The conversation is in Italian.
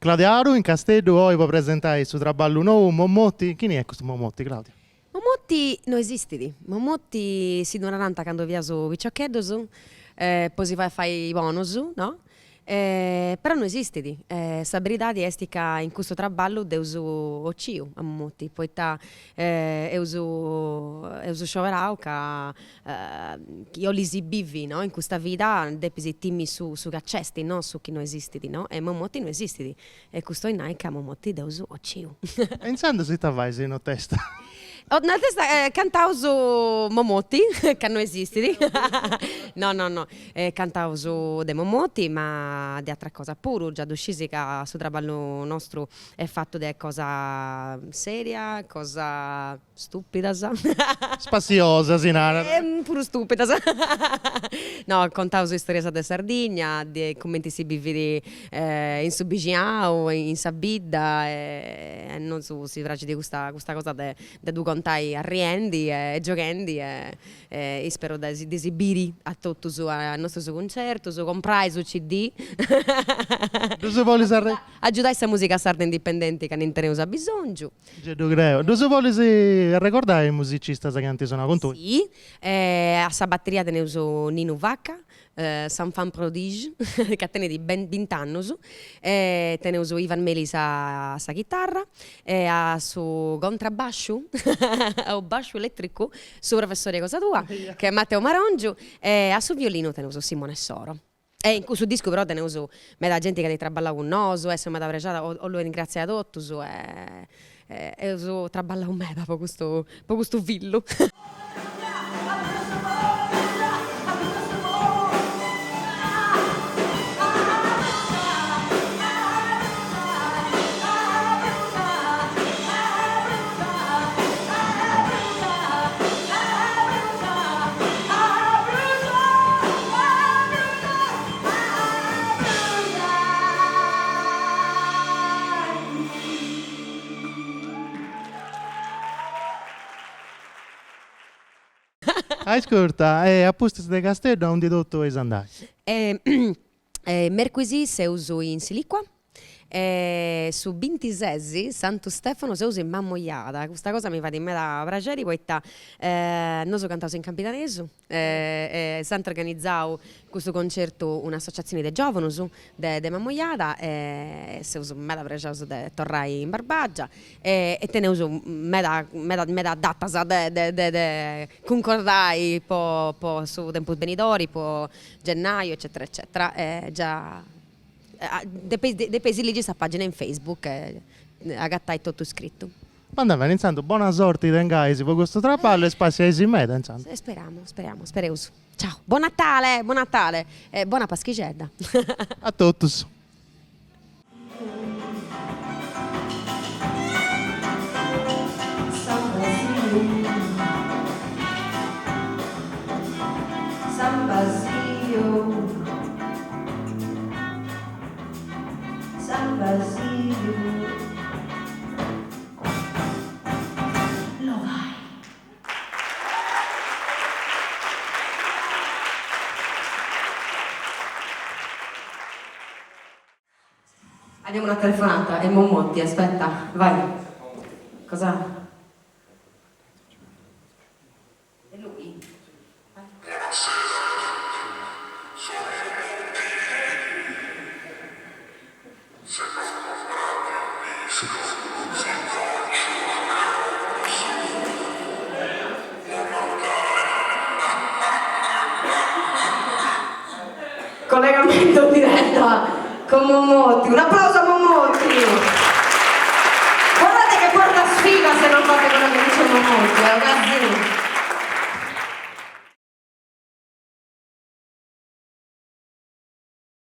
Claudio in Castello oggi può presentare il suo traballo nuovo, Mommotti. Chi è questo Mommotti, Claudio? Mommotti non esiste. Mommotti si donaranta quando via su Viccioccheddos, poi si va a fare i bonus, no? Però non esiste. Sa verità è che in questo traballo devo occhio a Mommotti, poiché uso scioverau che io li si bivi, no? In questa vita devi timmi su caccesti, no? Su chi non esiste, no? E Mommotti non esiste. E questo è che Mommotti devo occhio. E intanto si vai se no testa. Nella testa cantavo Mommotti, che non esiste. No. Cantavo de Mommotti, ma di altra cosa pure. Già d'uscisi che sul traballo nostro è fatto di cosa seria, cosa stupida. Spaziosa, Sinara. Pure stupida. No, contavo storie di Sardegna, di commenti si vivi in Subigiao, in Sabidda, e non so, si tratta di questa cosa de due contai arriendi e giochendi e spero di esibire a tutti al nostro concerto, comprai su CD. Dove vuole Aggiudai questa musica sarda indipendente che non te ne usa bisogno. Dove vuole ricordare i musicisti che hanno suonato con tu? Sì, a sta batteria te ne uso Nino Vacca, San Fan Prodige, che te ne di ben 20 anni, te ne uso Ivan Melis a sa chitarra, a su contrabbascio, o basso elettrico, su professore cosa tua, che è Matteo Marongio, e a su violino te ne uso Simone Soro. E in questo disco però te ne uso da gente che ti traballa con noso, e sono apprezzata, o lo ringrazio a tutti, e uso traballa con me per questo villo. Ascolta, a Pustis de Castello non di tutto è andato. Mercoledì se uso in Siliqua, su 26 Santo Stefano se uso in Mammoiada. Questa cosa mi fa di me da piacere, perché noi so cantato in Campitaneso, sempre organizzato questo concerto un'associazione di giovani di Mammoiada, se uso me da piacere di tornare in Barbagia, e te ne uso me da data de concordai po su tempo benitori, po gennaio, eccetera, eccetera, già. Depesi leggi questa pagina in Facebook, agattai tutto scritto. Quando va iniziando, buona sorte in Gaisi per questo traballo e spazio in meta. Speriamo. Ciao, buon Natale e buona paschicetta. A tutti. San Basilio, San Basilio, lo vai. Abbiamo una telefonata, è Mommotti, aspetta, vai. Cosa? È lui? Collegamento diretta con Mommotti. Un applauso a Mommotti. Guardate che porta sfiga se non fate quello che dice Mommotti, è un casino.